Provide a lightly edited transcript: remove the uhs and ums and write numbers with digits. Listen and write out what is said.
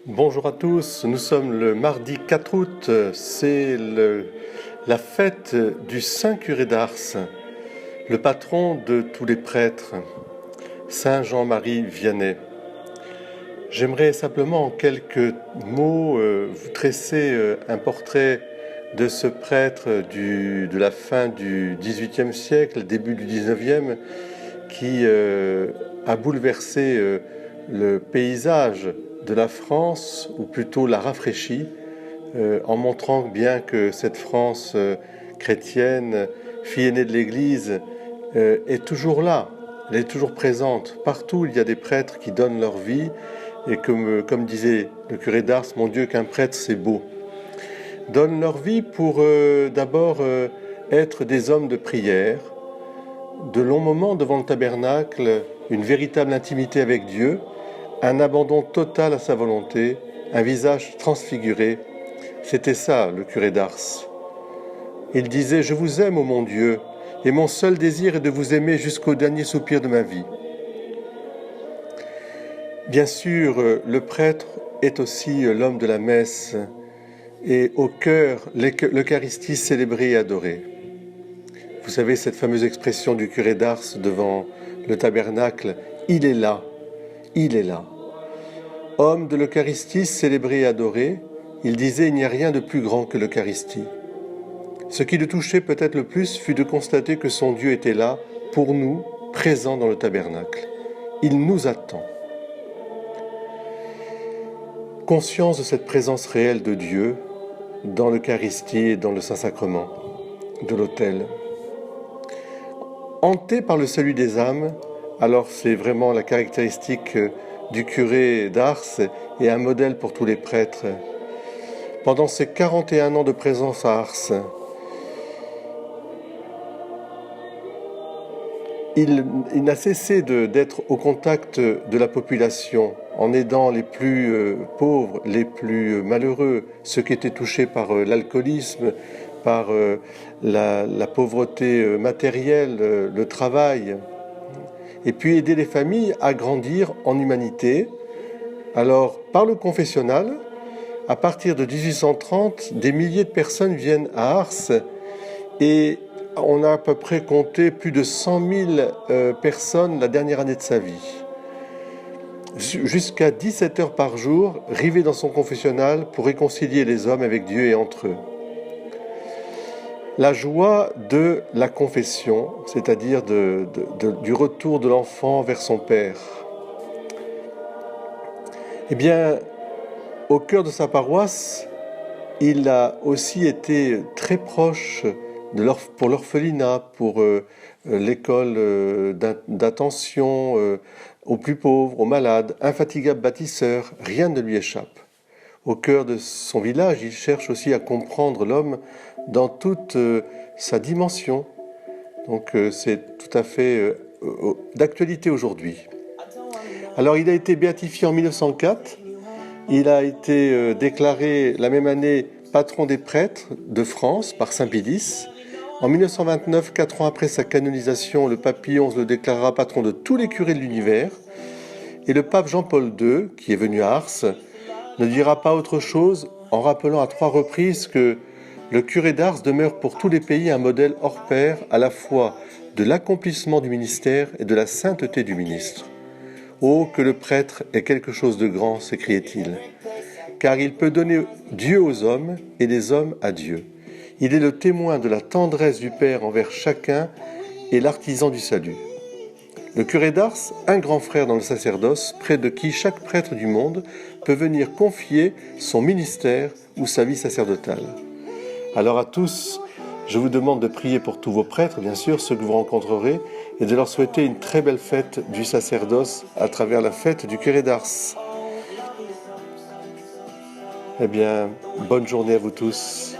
Bonjour à tous, nous sommes le mardi 4 août, c'est la fête du Saint Curé d'Ars, le patron de tous les prêtres, Saint Jean-Marie Vianney. J'aimerais simplement en quelques mots vous tresser un portrait de ce prêtre de la fin du XVIIIe siècle, début du XIXe, qui a bouleversé le paysage de la France, ou plutôt l'a rafraîchi, en montrant bien que cette France chrétienne, fille aînée de l'Église, est toujours là, elle est toujours présente. Partout il y a des prêtres qui donnent leur vie, et comme disait le curé d'Ars, mon Dieu, qu'un prêtre c'est beau. Donnent leur vie pour d'abord être des hommes de prière, de longs moments devant le tabernacle, une véritable intimité avec Dieu, un abandon total à sa volonté, un visage transfiguré. C'était ça, le curé d'Ars. Il disait « Je vous aime, ô mon Dieu, et mon seul désir est de vous aimer jusqu'au dernier soupir de ma vie. » Bien sûr, le prêtre est aussi l'homme de la messe, et au cœur, l'Eucharistie célébrée et adorée. Vous savez cette fameuse expression du curé d'Ars devant le tabernacle, « Il est là, il est là ». Homme de l'Eucharistie célébré et adoré, il disait « Il n'y a rien de plus grand que l'Eucharistie ». Ce qui le touchait peut-être le plus fut de constater que son Dieu était là, pour nous, présent dans le tabernacle. Il nous attend. Conscience de cette présence réelle de Dieu dans l'Eucharistie et dans le Saint-Sacrement de l'autel. Hanté par le salut des âmes, alors c'est vraiment la caractéristique du curé d'Ars et un modèle pour tous les prêtres. Pendant ses 41 ans de présence à Ars, il n'a cessé d'être au contact de la population, en aidant les plus pauvres, les plus malheureux, ceux qui étaient touchés par l'alcoolisme, par la pauvreté matérielle, le travail, et puis aider les familles à grandir en humanité. Alors, par le confessionnal, à partir de 1830, des milliers de personnes viennent à Ars, et on a à peu près compté plus de 100 000 personnes la dernière année de sa vie. Jusqu'à 17 heures par jour, rivé dans son confessionnal pour réconcilier les hommes avec Dieu et entre eux. La joie de la confession, c'est-à-dire du retour de l'enfant vers son père. Eh bien, au cœur de sa paroisse, il a aussi été très proche pour l'orphelinat, pour l'école d'attention aux plus pauvres, aux malades, infatigable bâtisseur, rien ne lui échappe. Au cœur de son village, il cherche aussi à comprendre l'homme dans toute sa dimension. Donc c'est tout à fait d'actualité aujourd'hui. Alors il a été béatifié en 1904, il a été déclaré la même année patron des prêtres de France par Saint Pie X. En 1929, 4 ans après sa canonisation, le pape Pie XI le déclarera patron de tous les curés de l'univers. Et le pape Jean-Paul II, qui est venu à Ars, ne dira pas autre chose en rappelant à 3 reprises que le curé d'Ars demeure pour tous les pays un modèle hors pair à la fois de l'accomplissement du ministère et de la sainteté du ministre. « Oh, que le prêtre est quelque chose de grand !» s'écriait-il, car il peut donner Dieu aux hommes et les hommes à Dieu. Il est le témoin de la tendresse du Père envers chacun et l'artisan du salut. Le curé d'Ars, un grand frère dans le sacerdoce, près de qui chaque prêtre du monde peut venir confier son ministère ou sa vie sacerdotale. Alors à tous, je vous demande de prier pour tous vos prêtres, bien sûr, ceux que vous rencontrerez, et de leur souhaiter une très belle fête du sacerdoce à travers la fête du curé d'Ars. Eh bien, bonne journée à vous tous.